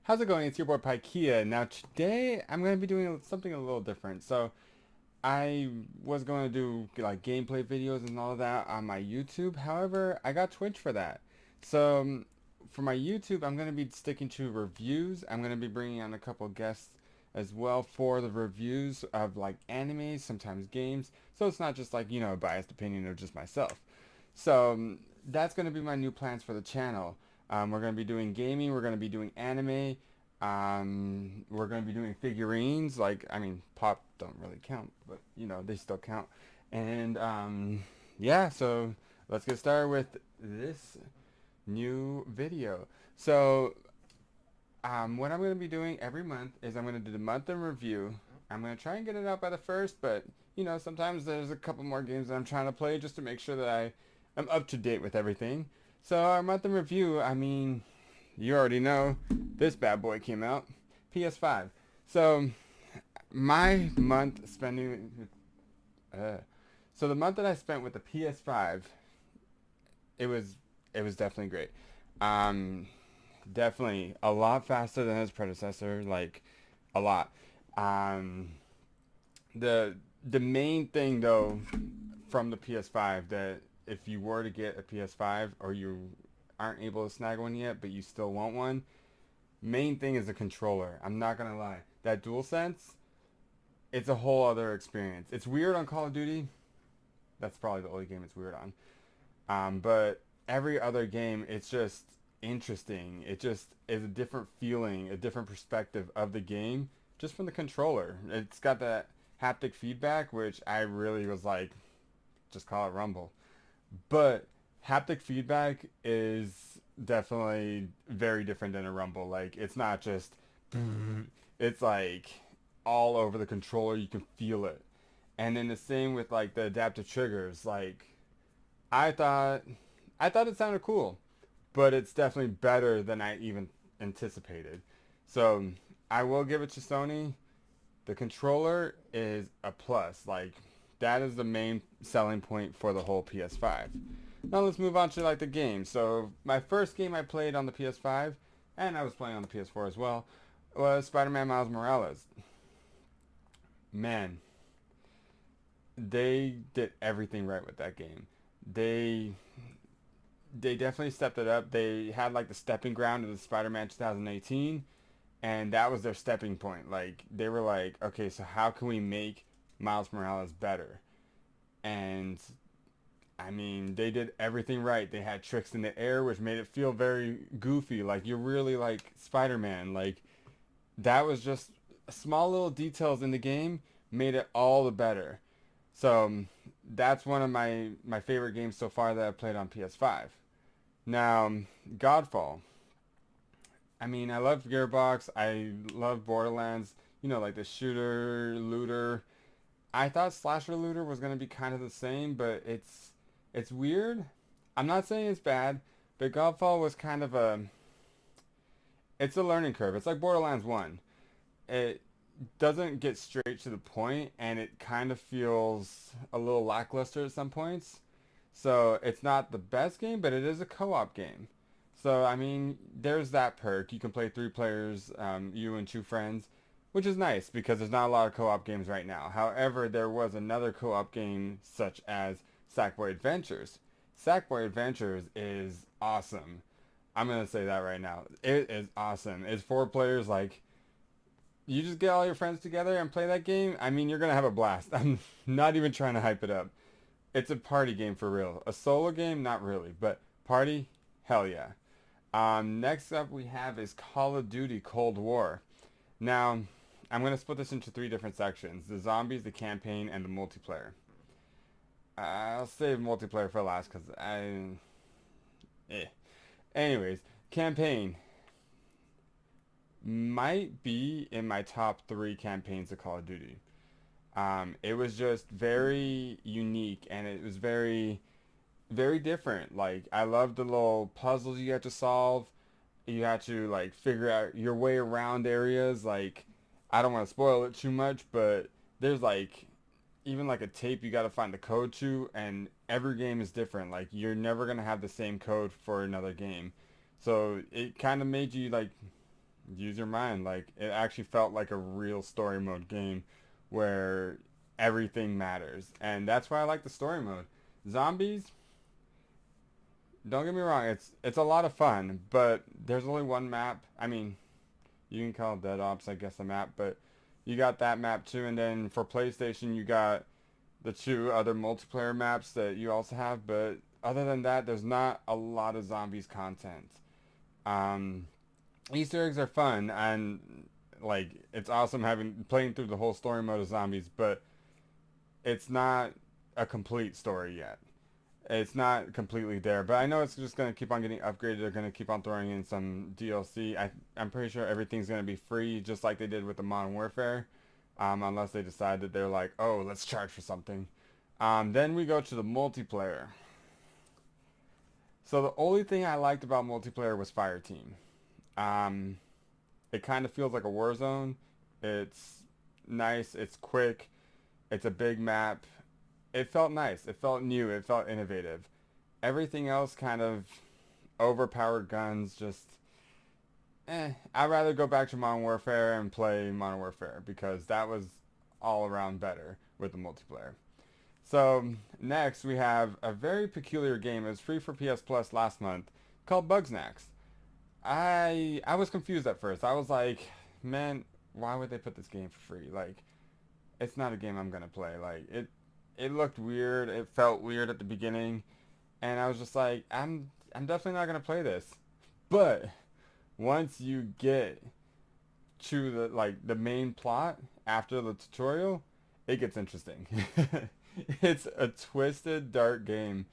How's it going? It's your boy Pikea. Now today I'm going to be doing something a little different. So I was going to do like gameplay videos and all of that on my YouTube. However, I got Twitch for that. So for my YouTube, I'm going to be sticking to reviews. I'm going to be bringing on a couple guests as well for the reviews of like anime, sometimes games. So it's not just like, a biased opinion of just myself. So that's going to be my new plans for the channel. We're going to be doing gaming. We're going to be doing anime. We're going to be doing figurines. Like, I mean, pop don't really count, but they still count. And yeah, so let's get started with this new video. So what I'm going to be doing every month is I'm going to do the month in review. I'm going to try and get it out by the first, but sometimes there's a couple more games that I'm trying to play just to make sure that I'm up to date with everything. So our month in review, I mean, you already know this bad boy came out, PS5. So my month spending, so the month that I spent with the PS5, it was it was definitely great. Um, Definitely a lot faster than his predecessor, like a lot. Um, the the main thing though from the PS5 that if you were to get a PS5 or you aren't able to snag one yet but you still want one, main thing is the controller. I'm not gonna lie, that DualSense, it's a whole other experience. It's weird on Call of Duty. That's probably the only game it's weird on. But every other game, it's just interesting. It just is a different feeling, a different perspective of the game, just from the controller. It's got that haptic feedback, which I really was like, just call it Rumble. But haptic feedback is definitely very different than a Rumble. Like, it's not just, it's like all over the controller. You can feel it. And then the same with like the adaptive triggers. Like, I thought I thought it sounded cool, but it's definitely better than I even anticipated. So I will give it to Sony. The controller is a plus. Like that is the main selling point for the whole PS5. Now let's move on to like the game. So my first game I played on the PS5, and I was playing on the PS4 as well, was Spider-Man Miles Morales. Man, they did everything right with that game. They they definitely stepped it up. They had like the stepping ground of the Spider-Man 2018, and that was their stepping point. Like they were like, okay, so how can we make Miles Morales better? And I mean, they did everything right. They had tricks in the air, which made it feel very goofy. Like you're really like Spider-Man. Like that was just small little details in the game made it all the better. So that's one of my favorite games so far that I've played on PS5. Now, Godfall. I mean, I love Gearbox. I love Borderlands. Like the shooter, looter. I thought slasher looter was gonna be kind of the same, but it's weird. I'm not saying it's bad, but Godfall was kind of it's a learning curve. It's like Borderlands 1. It doesn't get straight to the point and it kind of feels a little lackluster at some points. So it's not the best game, but it is a co-op game. So I mean, there's that perk. You can play three players, you and two friends, which is nice because there's not a lot of co-op games right now. However, there was another co-op game such as Sackboy Adventures. Sackboy Adventures is awesome. I'm gonna say that right now. It is awesome. It's four players. Like you just get all your friends together and play that game. I mean, you're gonna have a blast. I'm not even trying to hype it up. It's a party game for real. A solo game, not really, but party, hell yeah. Next up we have is Call of Duty Cold War. Now, I'm going to split this into three different sections. The zombies, the campaign, and the multiplayer. I'll save multiplayer for last because I... Eh. Anyways, campaign might be in my top three campaigns of Call of Duty. It was just very unique and it was very different. Like I love the little puzzles you had to solve. You had to like figure out your way around areas. Like I don't want to spoil it too much, but there's like even like a tape you got to find the code to, and every game is different. Like you're never gonna have the same code for another game. So it kind of made you like use your mind. Like it actually felt like a real story mode game where everything matters, and that's why I like the story mode. Zombies, don't get me wrong, it's a lot of fun, but there's only one map. I mean, you can call Dead Ops, I guess, a map, but you got that map too, and then for PlayStation, you got the two other multiplayer maps that you also have, but other than that, there's not a lot of zombies content. Um, Easter eggs are fun, and like it's awesome having playing through the whole story mode of zombies, but it's not a complete story yet. It's not completely there, but I know it's just gonna keep on getting upgraded. They're gonna keep on throwing in some DLC. I'm pretty sure everything's gonna be free, just like they did with the Modern Warfare, unless they decide that they're like, oh, let's charge for something. Then we go to the multiplayer. So the only thing I liked about multiplayer was Fireteam. Um, it kind of feels like a war zone. It's nice. It's quick. It's a big map. It felt nice. It felt new. It felt innovative. Everything else kind of overpowered guns. Just I'd rather go back to Modern Warfare and play Modern Warfare because that was all around better with the multiplayer. So next we have a very peculiar game. It was free for PS Plus last month called Bugsnax. I was confused at first. I was like, man, why would they put this game for free? Like, it's not a game I'm gonna play. Like, it looked weird. It felt weird at the beginning, and I was just like, I'm definitely not gonna play this. But once you get to the main plot after the tutorial, it gets interesting. It's a twisted, dark game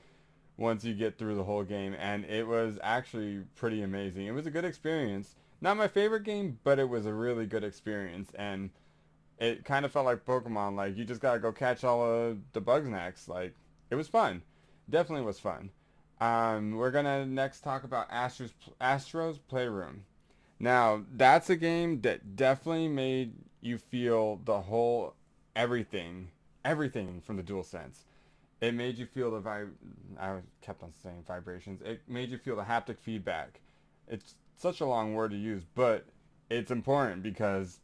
once you get through the whole game, and it was actually pretty amazing. It was a good experience. Not my favorite game, but it was a really good experience, and it kind of felt like Pokemon. Like you just gotta go catch all of the Bugsnax. Like it was fun, definitely was fun. We're gonna next talk about Astro's Playroom. Now that's a game that definitely made you feel the whole everything, everything from the dual sense. It made you feel the I kept on saying vibrations. It made you feel the haptic feedback. It's such a long word to use, but it's important because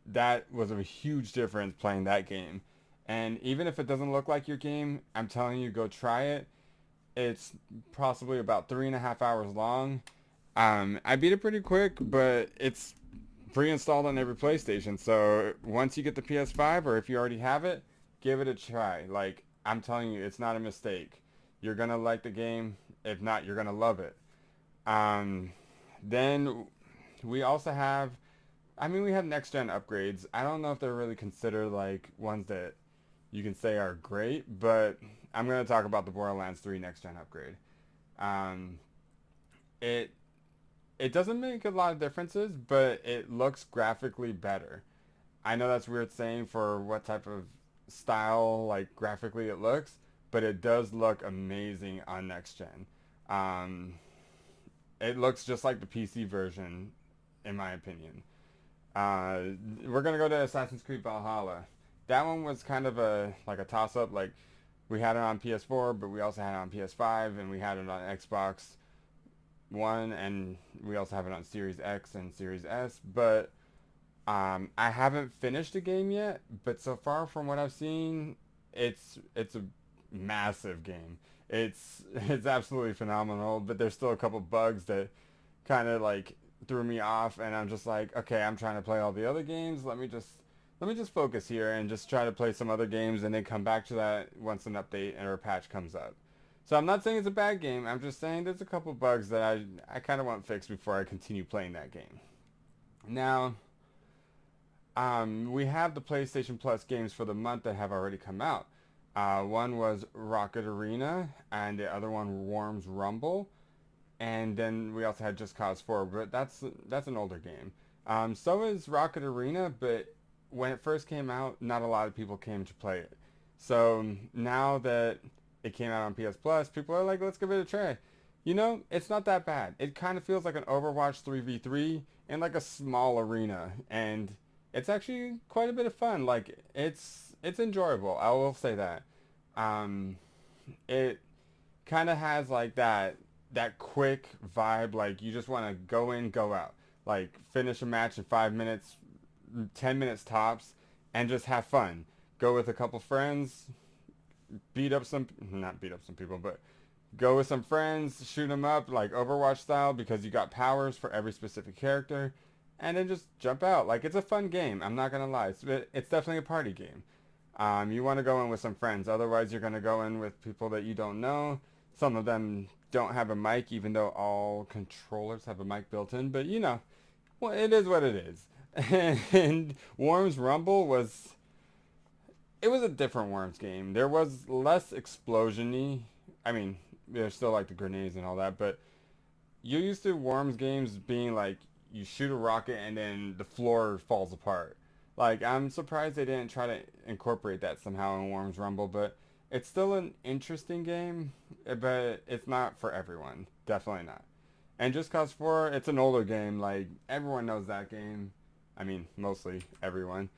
that was a huge difference playing that game. And even if it doesn't look like your game, I'm telling you, go try it. It's possibly about 3.5 hours long. I beat it pretty quick, but it's pre-installed on every PlayStation. So once you get the PS5, or if you already have it, give it a try. Like I'm telling you, it's not a mistake. You're gonna like the game. If not, you're gonna love it. Um, then we also have, I mean, we have next gen upgrades. I don't know if they're really considered like ones that you can say are great, but I'm gonna talk about the Borderlands 3 next gen upgrade. Um, it it doesn't make a lot of differences, but it looks graphically better. I know that's weird saying for what type of style, like graphically it looks, but it does look amazing on next gen. Um, it looks just like the PC version, in my opinion. Uh, we're gonna go to Assassin's Creed Valhalla. That one was kind of a like a toss up. Like we had it on PS4, but we also had it on PS5, and we had it on Xbox One, and we also have it on Series X and Series S. But I haven't finished the game yet, but so far from what I've seen, it's a massive game. It's absolutely phenomenal, but there's still a couple bugs that kind of like threw me off, and I'm just like, okay, I'm trying to play all the other games. Let me just focus here and just try to play some other games, and then come back to that once an update or a patch comes up. So I'm not saying it's a bad game. I'm just saying there's a couple bugs that I kind of want fixed before I continue playing that game. Now, we have the PlayStation Plus games for the month that have already come out. One was Rocket Arena, and the other one Worms Rumble, and then we also had Just Cause 4, but that's an older game. So is Rocket Arena, but when it first came out, not a lot of people came to play it. So now that it came out on PS Plus, people are like, let's give it a try. You know, it's not that bad. It kind of feels like an Overwatch 3v3 in like a small arena, and it's actually quite a bit of fun. Like it's enjoyable. I will say that. Um, it kind of has like that quick vibe. Like you just want to go in, go out. Like finish a match in 5 minutes, 10 minutes tops, and just have fun. Go with a couple friends, beat up some, not beat up some people, but go with some friends, shoot them up like Overwatch style because you got powers for every specific character, and then just jump out. Like it's a fun game. I'm not gonna lie. It's definitely a party game. You want to go in with some friends. Otherwise, you're gonna go in with people that you don't know. Some of them don't have a mic, even though all controllers have a mic built in. But you know, well, it is what it is. And Worms Rumble was it was a different Worms game. There was less explosiony. I mean, there's still like the grenades and all that, but you're used to Worms games being like you shoot a rocket and then the floor falls apart. Like I'm surprised they didn't try to incorporate that somehow in Worms Rumble, but it's still an interesting game, but it's not for everyone. Definitely not. And Just Cause 4, it's an older game. Like everyone knows that game. I mean, mostly everyone.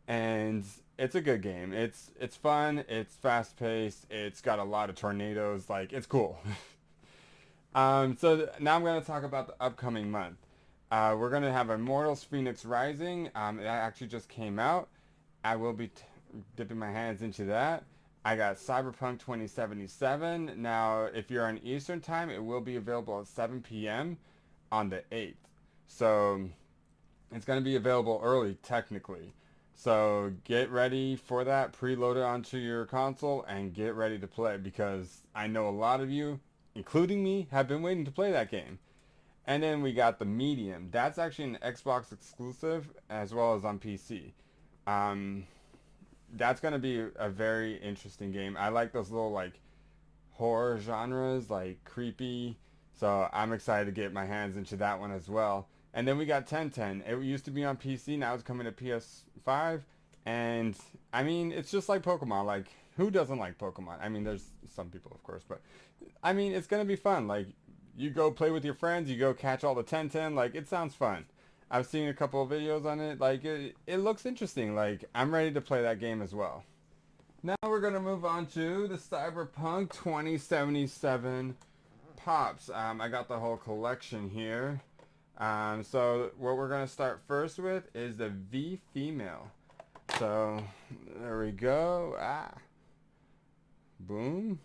And it's a good game. It's fun. It's fast paced. It's got a lot of tornadoes. Like it's cool. Now I'm going to talk about the upcoming month. We're going to have Immortals Phoenix Rising. It actually just came out. I will be dipping my hands into that. I got Cyberpunk 2077. Now, if you're on Eastern Time, it will be available at 7 p.m. on the 8th. So it's going to be available early, technically. So get ready for that. Preload it onto your console and get ready to play because I know a lot of you, including me, have been waiting to play that game. And then we got the Medium. That's actually an Xbox exclusive as well as on PC. Um, that's going to be a very interesting game. I like those little like horror genres, like creepy. So I'm excited to get my hands into that one as well. And then we got 1010. It used to be on PC, now it's coming to PS5. And I mean, it's just like Pokemon. Like, who doesn't like Pokemon? I mean, there's some people, of course, but I mean, it's gonna be fun. Like, you go play with your friends, you go catch all the 1010. Like, it sounds fun. I've seen a couple of videos on it. Like, it looks interesting. Like, I'm ready to play that game as well. Now we're gonna move on to the Cyberpunk 2077 Pops. I got the whole collection here. So what we're going to start first with is the V female. So there we go. Boom.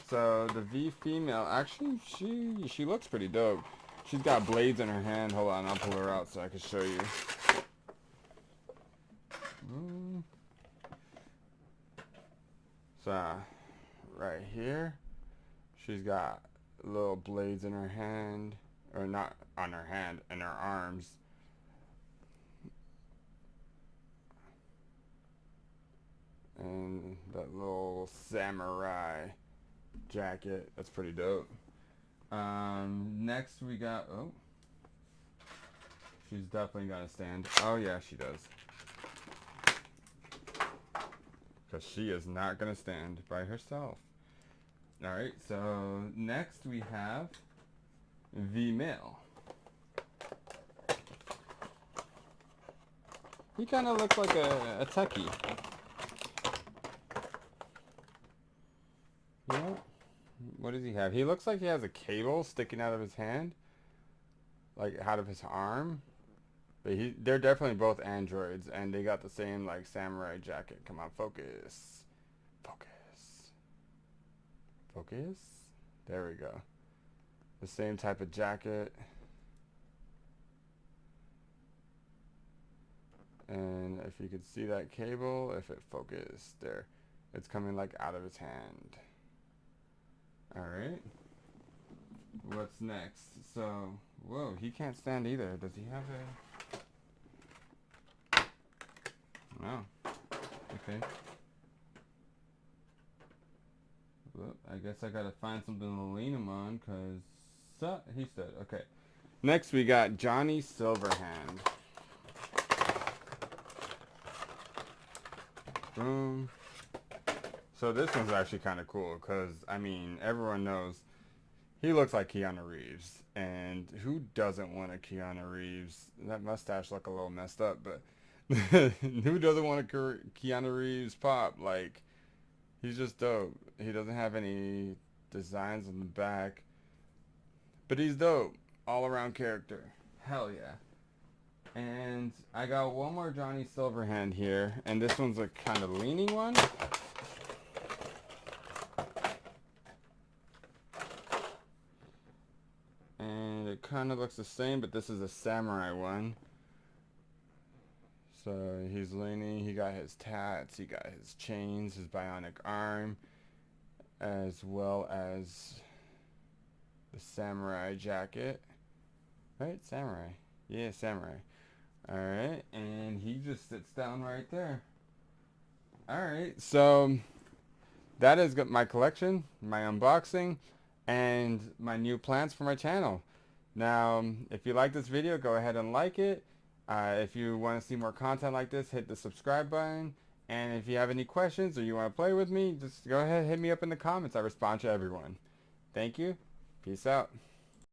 So the V female, actually she looks pretty dope. She's got blades in her hand. Hold on, I'll pull her out so I can show you. So right here, she's got little blades in her hand, or not on her hand, in her arms. And that little samurai jacket. That's pretty dope. Next we got, oh, she's definitely gonna stand. Oh yeah, she does. Because she is not gonna stand by herself. Alright, so next we have the male. He kind of looks like a techie. You know, what does he have? He looks like he has a cable sticking out of his hand, like out of his arm. But they're definitely both androids, and they got the same like samurai jacket. Come on, focus, focus, focus. There we go. The same type of jacket. And if you could see that cable, if it focused there, it's coming like out of his hand. Alright. What's next? So, whoa, he can't stand either. Does he have a... No. Okay. Well, I guess I gotta find something to lean him on, cause... he's dead. Okay. Next we got Johnny Silverhand. Boom. So this one's actually kind of cool because, I mean, everyone knows he looks like Keanu Reeves. And who doesn't want a Keanu Reeves? That mustache look a little messed up, but who doesn't want a Keanu Reeves pop? Like, he's just dope. He doesn't have any designs on the back, but he's dope. All around character. Hell yeah. And I got one more Johnny Silverhand here, and this one's a kind of leaning one. And it kind of looks the same, but this is a samurai one. So he's leaning, he got his tats, he got his chains, his bionic arm, as well as the samurai jacket. Right? Samurai. Yeah, samurai. Alright, and he just sits down right there. Alright, so that is my collection, my unboxing, and my new plans for my channel. Now, if you like this video, go ahead and like it. If you want to see more content like this, hit the subscribe button. And if you have any questions or you want to play with me, just go ahead and hit me up in the comments. I respond to everyone. Thank you. Peace out.